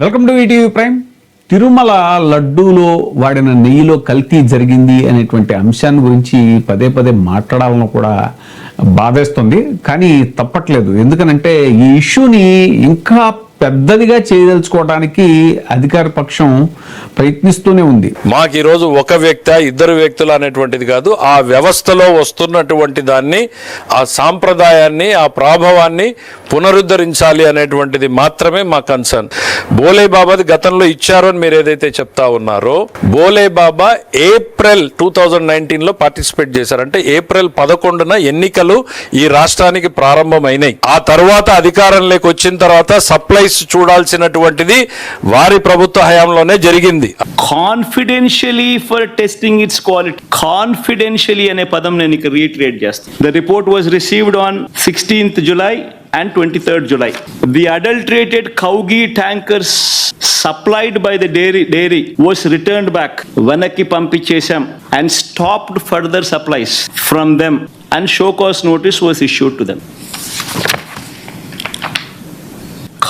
Welcome to ETV prime. Tirumala లడ్డూలో వాడిన నెయ్యిలో కల్తీ జరిగింది అనేటువంటి అంశాన్ని గురించి పదే పదే మాట్లాడాలని కూడా బాధేస్తుంది. కానీ తప్పట్లేదు. ఎందుకనంటే ఈ ఇష్యూని ఇంకా పెద్దదిగా చేయదలుచుకోవడానికి అధికార పక్షం ప్రయత్నిస్తూనే ఉంది. మాకు ఈరోజు ఒక వ్యక్తి ఇద్దరు వ్యక్తులు అనేటువంటిది కాదు, ఆ వ్యవస్థలో వస్తున్నటువంటి దాన్ని, ఆ సాంప్రదాయాన్ని, ఆ ప్రభావాన్ని పునరుద్ధరించాలి అనేటువంటిది మాత్రమే మా కన్సర్న్. బోలే బాబాది గతంలో ఇచ్చారు అని మీరు ఏదైతే చెప్తా ఉన్నారో, బోలే బాబా ఏప్రిల్ 2019లో పార్టిసిపేట్ చేశారు. అంటే ఏప్రిల్ 11న ఎన్నికలు ఈ రాష్ట్రానికి ప్రారంభమైనాయి. ఆ తర్వాత అధికారంలోకి వచ్చిన తర్వాత సప్లై చూడాల్సినటువంటిది వారి ప్రభుత్వ హయాంలోనే జరిగింది. కాన్ఫిడెన్షియలీ ఫర్ టెస్టింగ్ ఇట్స్ క్వాలిటీ. కాన్ఫిడెన్షియలీ అనే పదం నేను ఇక్కడ రీట్రేట్ చేస్తాను. The report was received on 16th July and 23rd July. The adulterated cow ghee tankers supplied by the dairy was returned back. Vanaki పంపించేశాం and stopped further supplies from them and show cause notice was issued to them.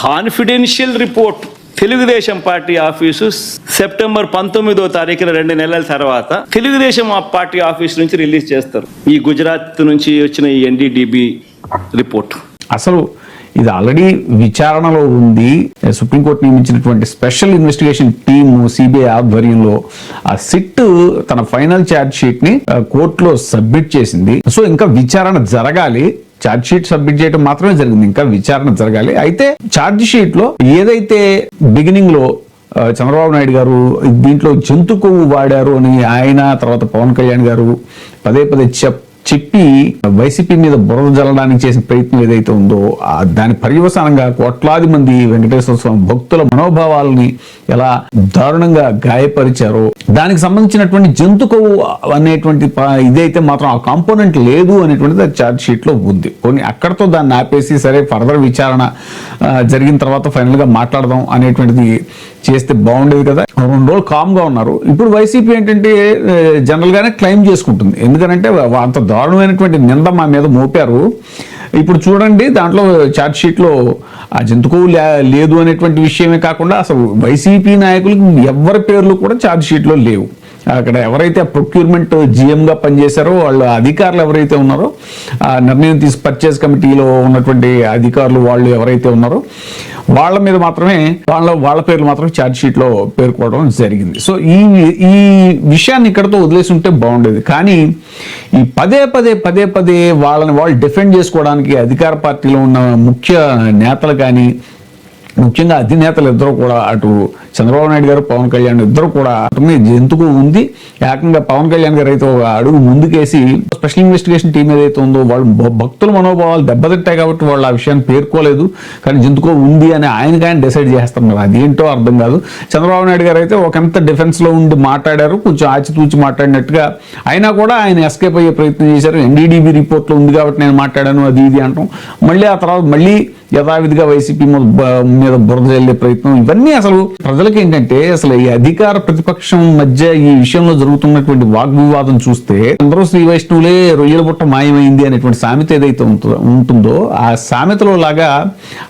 Confidential report Telugu Desam party office September 19వ తారీఖున 2 నెలల తర్వాత Telugu Desam party office నుంచి release చేస్తారు ఈ గుజరాత్ నుంచి వచ్చిన ఈ ఎన్డీడీబీ రిపోర్ట్. అసలు ఇది ఆల్రెడీ విచారణలో ఉంది. సుప్రీంకోర్టు నియమించినటువంటి స్పెషల్ ఇన్వెస్టిగేషన్ టీమ్ సిబిఐ ఆధ్వర్యంలో ఆ సిట్ తన ఫైనల్ ఛార్జ్ షీట్ ని కోర్టులో సబ్మిట్ చేసింది. సో ఇంకా విచారణ జరగాలి. ఛార్జ్ షీట్ సబ్మిట్ చేయడం మాత్రమే జరిగింది, ఇంకా విచారణ జరగాలి. అయితే ఛార్జ్ షీట్ లో ఏదైతే బిగినింగ్ లో చంద్రబాబు నాయుడు గారు దీంట్లో జంతు కొవ్వు వాడారు అని ఆయన, తర్వాత పవన్ కళ్యాణ్ గారు పదే పదే చెప్పి వైసీపీ మీద బురద జల్లడానికి చేసిన ప్రయత్నం ఏదైతే ఉందో దాని పర్యవసానంగా కోట్లాది మంది వెంకటేశ్వర స్వామి భక్తుల మనోభావాలని ఎలా దారుణంగా గాయపరిచారో దానికి సంబంధించినటువంటి జంతు కొవ్వు అనేటువంటి ఇదైతే మాత్రం ఆ కాంపోనెంట్ లేదు అనేటువంటిది ఛార్జ్ షీట్ లో ఉంది. కొన్ని అక్కడతో దాన్ని ఆపేసి సరే ఫర్దర్ విచారణ జరిగిన తర్వాత ఫైనల్ గా మాట్లాడదాం అనేటువంటిది చేస్తే బాగుండేది కదా. 2 రోజులు కామ్ గా ఉన్నారు. ఇప్పుడు వైసీపీ ఏంటంటే జనరల్ గానే క్లెయిమ్ చేసుకుంటుంది. ఎందుకంటే అంత దారుణమైనటువంటి నింద మా మీద మోపారు. ఇప్పుడు చూడండి దాంట్లో ఛార్జ్ షీట్ లో ఆ జంతువు లేదు అనేటువంటి విషయమే కాకుండా అసలు వైసీపీ నాయకులకు ఎవరి పేర్లు కూడా ఛార్జ్ షీట్ లో లేవు. అక్కడ ఎవరైతే ప్రొక్యూర్మెంట్ జిఎం గా పనిచేశారో వాళ్ళ అధికారులు ఎవరైతే ఉన్నారో, ఆ నిర్ణయం తీసి పర్చేజ్ కమిటీలో ఉన్నటువంటి అధికారులు వాళ్ళు ఎవరైతే ఉన్నారో వాళ్ళ మీద మాత్రమే వాళ్ళ పేర్లు మాత్రం ఛార్జ్ షీట్ లో పేర్కోవడం జరిగింది. సో ఈ విషయాన్ని ఇక్కడతో వదిలేసి ఉంటే బాగుండేది. కానీ ఈ పదే పదే వాళ్ళని వాళ్ళు డిఫెండ్ చేసుకోవడానికి అధికార పార్టీలో ఉన్న ముఖ్య నేతలు కానీ, ముఖ్యంగా అధినేతలు ఇద్దరు కూడా, అటు చంద్రబాబు నాయుడు గారు, పవన్ కళ్యాణ్ ఇద్దరు కూడా ఎందుకు ఉంది ఏకంగా పవన్ కళ్యాణ్ గారు అయితే ఒక అడుగు ముందుకేసి స్పెషల్ ఇన్వెస్టిగేషన్ టీం ఏదైతే ఉందో వాళ్ళు భక్తుల మనోభావాలు దెబ్బతింటాయి కాబట్టి వాళ్ళు ఆ విషయాన్ని పేర్కోలేదు. కానీ జంతుకో ఉంది అని ఆయన డిసైడ్ చేస్తున్నారు. అదేంటో అర్థం కాదు. చంద్రబాబు నాయుడు గారు అయితే ఒకంత డిఫెన్స్ లో ఉండి మాట్లాడారు, కొంచెం ఆచితూచి మాట్లాడినట్టుగా. అయినా కూడా ఆయన ఎస్కేప్ అయ్యే ప్రయత్నం చేశారు. ఎన్డీడీబీ రిపోర్ట్ లో ఉంది కాబట్టి నేను మాట్లాడాను అది ఇది అంటాం. మళ్ళీ ఆ తర్వాత మళ్ళీ యథావిధిగా వైసీపీ మీద బురద జల్లే ప్రయత్నం. ఇవన్నీ అసలు ప్రజలకి ఏంటంటే అసలు ఈ అధికార ప్రతిపక్షం మధ్య ఈ విషయంలో జరుగుతున్నటువంటి వాగ్వివాదం చూస్తే అందరూ శ్రీ వైష్ణవులే రొయ్యల బుట్ట మాయమైంది అనేటువంటి సామెత ఏదైతే ఉంటుందో ఆ సామెతలో లాగా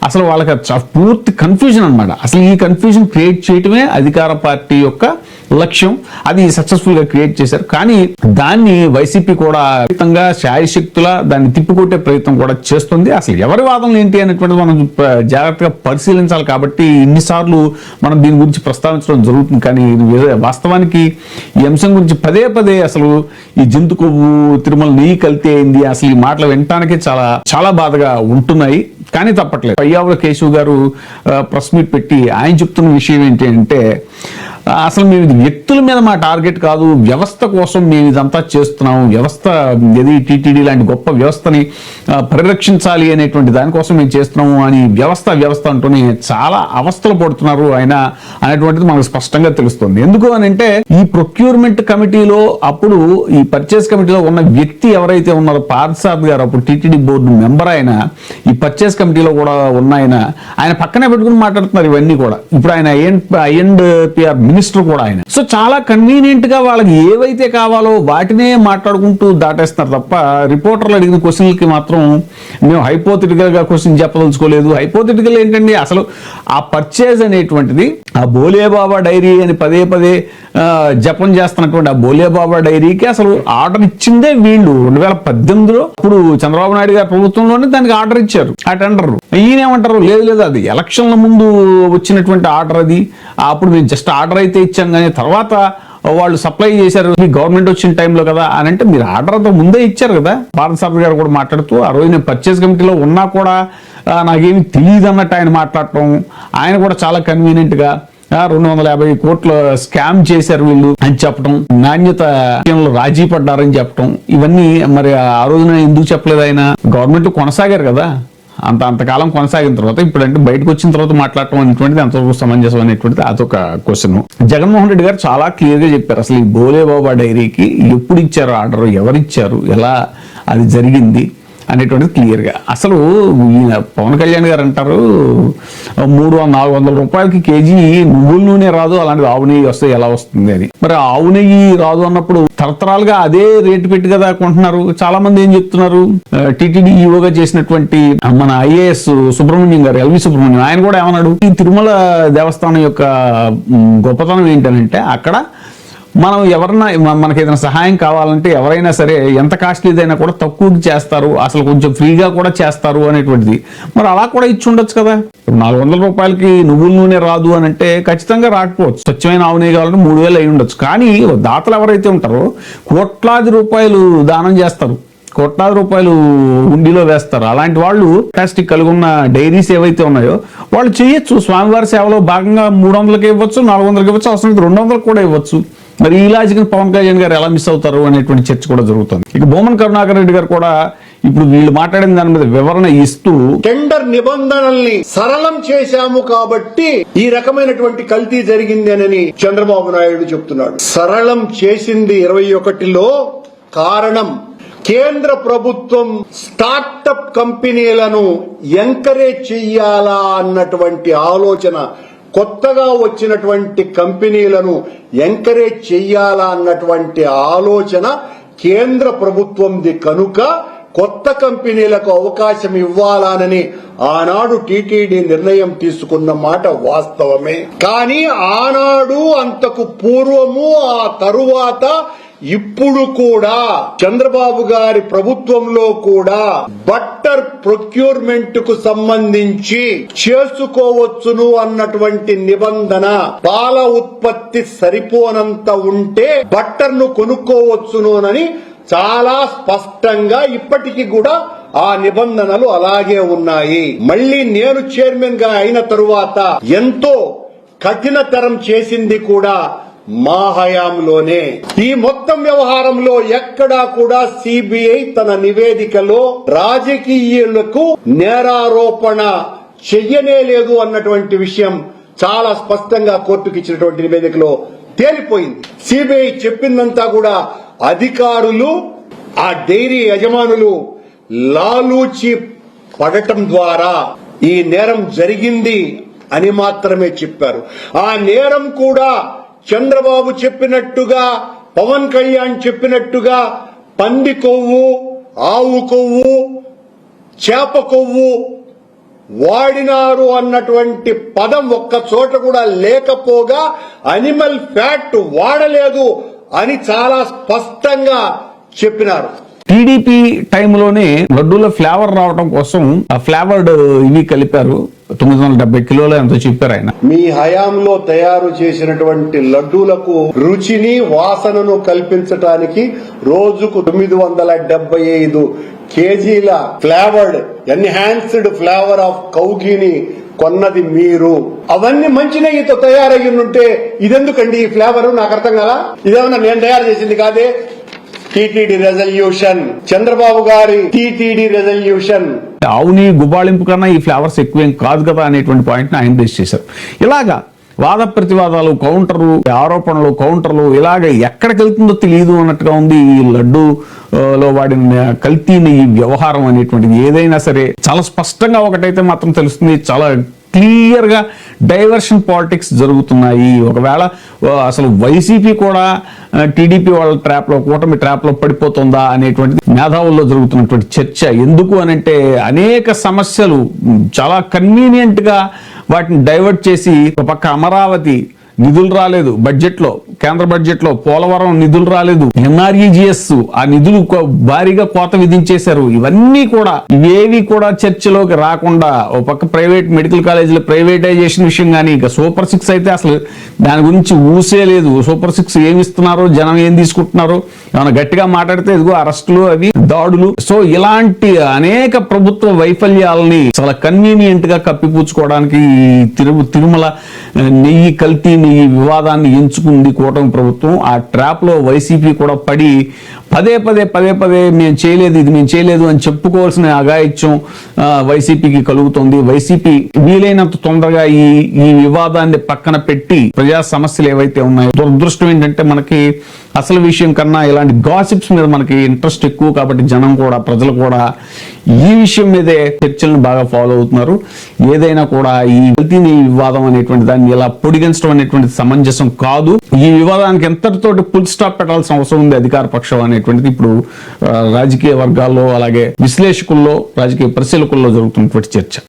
అసలు వాళ్ళకి పూర్తి కన్ఫ్యూజన్ అన్నమాట. అసలు ఈ కన్ఫ్యూజన్ క్రియేట్ చేయటమే అధికార పార్టీ యొక్క లక్ష్యం. అది సక్సెస్ఫుల్ గా క్రియేట్ చేశారు. కానీ దాన్ని వైసీపీ కూడా శాయశక్తుల దాన్ని తిప్పికొట్టే ప్రయత్నం కూడా చేస్తుంది. అసలు ఎవరి వాదనలు ఏంటి అనేటువంటిది మనం జాగ్రత్తగా పరిశీలించాలి. కాబట్టి ఇన్నిసార్లు మనం దీని గురించి ప్రస్తావించడం జరుగుతుంది. కానీ వాస్తవానికి ఈ అంశం గురించి పదే పదే అసలు ఈ జంతు కొవ్వు, తిరుమల నెయ్యి కల్తీ అయింది, అసలు ఈ మాటలు వినటానికి చాలా బాధగా ఉంటున్నాయి. కానీ తప్పట్లేదు. పయ్యావుల కేశవ్ గారు ప్రెస్ మీట్ పెట్టి ఆయన చెప్తున్న విషయం ఏంటి అంటే అసలు మేము ఇది వ్యక్తుల మీద మా టార్గెట్ కాదు, వ్యవస్థ కోసం మేము ఇదంతా చేస్తున్నాము. వ్యవస్థ ఏది టీటీడీ లాంటి గొప్ప వ్యవస్థని పరిరక్షించాలి అనేటువంటి దానికోసం మేము చేస్తున్నాము అని వ్యవస్థ అంటూనే చాలా అవస్థలు పడుతున్నారు ఆయన అనేటువంటిది మనకు స్పష్టంగా తెలుస్తుంది. ఎందుకు అని అంటే ఈ ప్రొక్యూర్మెంట్ కమిటీలో అప్పుడు ఈ పర్చేస్ కమిటీలో ఉన్న వ్యక్తి ఎవరైతే ఉన్నారో పార్థసారథి గారు, అప్పుడు టీటీడీ బోర్డు మెంబర్ ఆయన, ఈ పర్చేస్ కమిటీలో కూడా ఉన్న ఆయన పక్కనే పెట్టుకుని మాట్లాడుతున్నారు ఇవన్నీ కూడా. ఇప్పుడు ఆయన ఐఎన్పిఆర్ మినిస్టర్ మినిస్టర్ కూడా ఆయన. సో చాలా కన్వీనియంట్ గా వాళ్ళకి ఏవైతే కావాలో వాటినే మాట్లాడుకుంటూ దాటేస్తున్నారు తప్ప రిపోర్టర్లు అడిగిన క్వశ్చన్లకి మాత్రం మేము హైపోథెటికల్ గా క్వశ్చన్ చెప్పదలుచుకోలేదు. హైపోథెటికల్ ఏంటండి, అసలు ఆ పర్చేజ్ అనేటువంటిది ఆ బోలేబాబా డైరీ అని పదే పదే జపం చేస్తున్నటువంటి ఆ బోలేబాబా డైరీకి అసలు ఆర్డర్ ఇచ్చిందే వీళ్ళు 2018లో. ఇప్పుడు చంద్రబాబు నాయుడు గారి ప్రభుత్వంలోనే దానికి ఆర్డర్ ఇచ్చారు ఆ టెండర్. ఈయనేమంటారు, లేదు లేదు అది ఎలక్షన్ల ముందు వచ్చినటువంటి ఆర్డర్, అది అప్పుడు మేము జస్ట్ ఆర్డర్ అయితే ఇచ్చాం కానీ తర్వాత వాళ్ళు సప్లై చేశారు గవర్నమెంట్ వచ్చిన టైంలో కదా అని. అంటే మీరు ఆర్డర్ అంతా ముందే ఇచ్చారు కదా. పార్థసారథి గారు కూడా మాట్లాడుతూ ఆ రోజు నేను పర్చేస్ కమిటీలో ఉన్నా కూడా నాకేమి తెలియదు అన్నట్టు ఆయన మాట్లాడటం, ఆయన కూడా చాలా కన్వీనియంట్ గా 250 కోట్ల స్కామ్ చేశారు వీళ్ళు అని చెప్పడం, నాణ్యత విషయంలో రాజీ పడ్డారని చెప్పడం, ఇవన్నీ మరి ఆ రోజున ఎందుకు చెప్పలేదు ఆయన? గవర్నమెంట్ కొనసాగారు కదా, అంతకాలం కొనసాగిన తర్వాత ఇప్పుడంటే బయటకు వచ్చిన తర్వాత మాట్లాడటం అనేటువంటిది ఎంతవరకు సమంజసం అనేటువంటిది అదొక క్వశ్చన్. జగన్మోహన్ రెడ్డి గారు చాలా క్లియర్ గా చెప్పారు అసలు ఈ బోలేబాబా డైరీకి ఎప్పుడు ఇచ్చారు ఆర్డర్, ఎవరిచ్చారు, ఎలా అది జరిగింది అనేటువంటిది క్లియర్ గా. అసలు ఈయన పవన్ కళ్యాణ్ గారు అంటారు 300-400 రూపాయలకి కేజీ నువ్వుల నూనె రాదు, అలాంటిది ఆవు నెయ్యి వస్తే ఎలా వస్తుంది అని. మరి ఆవు నెయ్యి రాదు అన్నప్పుడు తరతరాలుగా అదే రేటు పెట్టి కదా కొంటున్నారు. చాలా మంది ఏం చెప్తున్నారు, టీటీడీ ఈఓగా చేసినటువంటి మన ఐఏఎస్ సుబ్రహ్మణ్యం గారు, ఎల్వి సుబ్రహ్మణ్యం, ఆయన కూడా ఏమన్నాడు, ఈ తిరుమల దేవస్థానం యొక్క గొప్పతనం ఏంటంటే అక్కడ మనం ఎవరన్నా మనకి ఏదైనా సహాయం కావాలంటే ఎవరైనా సరే ఎంత కాస్ట్లీదైనా కూడా తక్కువకి చేస్తారు, అసలు కొంచెం ఫ్రీగా కూడా చేస్తారు అనేటువంటిది. మరి అలా కూడా ఇచ్చి ఉండొచ్చు కదా. 400 రూపాయలకి నువ్వుల నూనె రాదు అని అంటే ఖచ్చితంగా రాకపోవచ్చు. స్వచ్ఛమైన ఆవు నెయ్యి కావాలంటే 3000 అయి ఉండొచ్చు. కానీ దాతలు ఎవరైతే ఉంటారో కోట్లాది రూపాయలు దానం చేస్తారు, కోట్లాది రూపాయలు ఉండిలో వేస్తారు. అలాంటి వాళ్ళు ప్లాస్టిక్ కలిగి ఉన్న డైరీస్ ఏవైతే ఉన్నాయో వాళ్ళు చేయొచ్చు. స్వామివారి సేవలో భాగంగా 300కి ఇవ్వచ్చు, 400కి ఇవ్వచ్చు, అవసరం 200 కూడా ఇవ్వచ్చు. మరి ఈ లాజిక్ పవన్ కళ్యాణ్ గారు ఎలా మిస్ అవుతారు అనేటువంటి చర్చ కూడా జరుగుతుంది. ఇక భూమన్ కరుణాకర్ రెడ్డి గారు కూడా ఇప్పుడు వీళ్ళు మాట్లాడిన దాని మీద వివరణ ఇస్తూ టెండర్ నిబంధనల్ని సరళం చేశాము కాబట్టి ఈ రకమైనటువంటి కల్తీ జరిగింది అని చంద్రబాబు నాయుడు చెప్తున్నాడు. సరళం చేసింది 21లో కారణం కేంద్ర ప్రభుత్వం స్టార్టప్ కంపెనీలను ఎంకరేజ్ చెయ్యాలా అన్నటువంటి ఆలోచన, కొత్తగా వచ్చినటువంటి కంపెనీలను ఎంకరేజ్ చెయ్యాలా అన్నటువంటి ఆలోచన కేంద్ర ప్రభుత్వంది కనుక కొత్త కంపెనీలకు అవకాశం ఇవ్వాలని ఆనాడు టీటీడీ నిర్ణయం తీసుకున్న మాట వాస్తవమే. కానీ ఆనాడు, అంతకు పూర్వము, ఆ తరువాత ఇప్పుడు కూడా చంద్రబాబు గారి ప్రభుత్వంలో కూడా బట్టర్ ప్రొక్యూర్మెంట్ కు సంబంధించి చేసుకోవచ్చును అన్నటువంటి నిబంధన, పాల ఉత్పత్తి సరిపోనంత ఉంటే బట్టర్ ను కొనుక్కోవచ్చును అని చాలా స్పష్టంగా ఇప్పటికీ కూడా ఆ నిబంధనలు అలాగే ఉన్నాయి. మళ్ళీ నేను చైర్మన్ గా అయిన తరువాత ఎంతో కఠినతరం చేసింది కూడా మా హయాంలోనే. ఈ మొత్తం వ్యవహారంలో ఎక్కడా కూడా సిబిఐ తన నివేదికలో రాజకీయులకు నేరారోపణ చెయ్యనే లేదు అన్నటువంటి విషయం చాలా స్పష్టంగా కోర్టుకు ఇచ్చినటువంటి నివేదికలో తేలిపోయింది. సిబిఐ చెప్పిందంతా కూడా అధికారులు, ఆ డైరీ యజమానులు లాలూచి పడటం ద్వారా ఈ నేరం జరిగింది అని మాత్రమే చెప్పారు. ఆ నేరం కూడా చంద్రబాబు చెప్పినట్టుగా, పవన్ కళ్యాణ్ చెప్పినట్టుగా పంది కొవ్వు, ఆవు కొవ్వు, చేప కొవ్వు వాడినారు అన్నటువంటి పదం ఒక్క చోట కూడా లేకపోగా అనిమల్ ఫ్యాట్ వాడలేదు అని చాలా స్పష్టంగా చెప్పినారు. టీడీపీ టైంలోనే లడ్డూలో ఫ్లేవర్ రావడం కోసం ఆ ఫ్లేవర్డ్ ఇవి కలిపారు. 970 కిలోలు ఎంతో చెప్పారు ఆయన. మీ హయాంలో తయారు చేసినటువంటి లడ్డూలకు రుచిని, వాసనను కల్పించడానికి రోజుకు 975 కేజీల ఫ్లేవర్డ్ ఎన్హాన్స్డ్ ఫ్లేవర్ ఆఫ్ కౌగిని కొన్నది మీరు. అవన్నీ మంచి నెయ్యితో తయారయ్యి ఉంటే ఇదెందుకండి ఈ ఫ్లేవర్? నాకు అర్థం కదా. ఇదేమన్నా నేను తయారు చేసింది కాదే. టీటీడీ రెజల్యూషన్, చంద్రబాబు గారి టీటీడీ రెజల్యూషన్. ఆవుని గుబాళింపు కన్నా ఈ ఫ్లేవర్స్ ఎక్కువేం కాదు కదా అనేటువంటి పాయింట్ ని ఆయన రేస్ చేశారు. ఇలాగా వాద ప్రతివాదాలు, కౌంటర్లు, ఆరోపణలు, కౌంటర్లు, ఇలాగ ఎక్కడికి వెళ్తుందో తెలియదు అన్నట్టుగా ఉంది ఈ లడ్డూలో వాడిన కల్తీని ఈ వ్యవహారం అనేటువంటిది. ఏదైనా సరే చాలా స్పష్టంగా ఒకటైతే మాత్రం తెలుస్తుంది, చాలా క్లియర్ గా డైవర్షన్ పాలిటిక్స్ జరుగుతున్నాయి. ఒకవేళ అసలు వైసీపీ కూడా టీడీపీ వాళ్ళ ట్రాప్ లో, కూటమి ట్రాప్ లో పడిపోతుందా అనేటువంటిది మేధావుల్లో జరుగుతున్నటువంటి చర్చ. ఎందుకు అనంటే అనేక సమస్యలు చాలా కన్వీనియంట్ గా వాటిని డైవర్ట్ చేసి, ఒక పక్క అమరావతి నిధులు రాలేదు బడ్జెట్ లో, కేంద్ర బడ్జెట్ లో పోలవరం నిధులు రాలేదు, ఎన్ఆర్ఈజిఎస్ ఆ నిధులు భారీగా కోత విధించేశారు. ఇవన్నీ కూడా ఇవేవి కూడా చర్చలోకి రాకుండా, ఒక పక్క ప్రైవేట్ మెడికల్ కాలేజీల ప్రైవేటైజేషన్ విషయం కానీ, ఇక సూపర్ 6 అయితే అసలు దాని గురించి ఊసే లేదు. సూపర్ 6 ఏమి ఇస్తున్నారో, జనం ఏం తీసుకుంటున్నారో, ఏమైనా గట్టిగా మాట్లాడితే ఇదిగో అరెస్టులు, అవి దాడులు. సో ఇలాంటి అనేక ప్రభుత్వ వైఫల్యాలని చాలా కన్వీనియంట్ గా కప్పిపుచ్చుకోవడానికి తిరుమల నెయ్యి కల్తీ నెయ్యి వివాదాన్ని ఎంచుకుంది కూటమి ప్రభుత్వం. ఆ ట్రాప్ లో వైసీపీ కూడా పడి పదే పదే మేము చేయలేదు, ఇది మేము చేయలేదు అని చెప్పుకోవాల్సిన అఘాయిత్యం వైసీపీకి కలుగుతుంది. వైసీపీ వీలైనంత తొందరగా ఈ వివాదాన్ని పక్కన పెట్టి ప్రజా సమస్యలు ఏవైతే ఉన్నాయో, దురదృష్టం ఏంటంటే మనకి అసలు విషయం కన్నా ఇలాంటి గాసిప్స్ మీద మనకి ఇంట్రెస్ట్ ఎక్కువ కాబట్టి జనం కూడా, ప్రజలు కూడా ఈ విషయం మీదే చర్చలను బాగా ఫాలో అవుతున్నారు. ఏదైనా కూడా ఈ వివాదం అనేటువంటి దాన్ని ఇలా పొడిగించడం అనేటువంటి సమంజసం కాదు. ఈ వివాదానికి ఎంతటితోటి ఫుల్ స్టాప్ పెట్టాల్సిన అవసరం ఉంది అధికార పక్షం అనేటువంటిది ఇప్పుడు రాజకీయ వర్గాల్లో, అలాగే విశ్లేషకుల్లో, రాజకీయ పరిశీలకుల్లో జరుగుతున్నటువంటి చర్చ.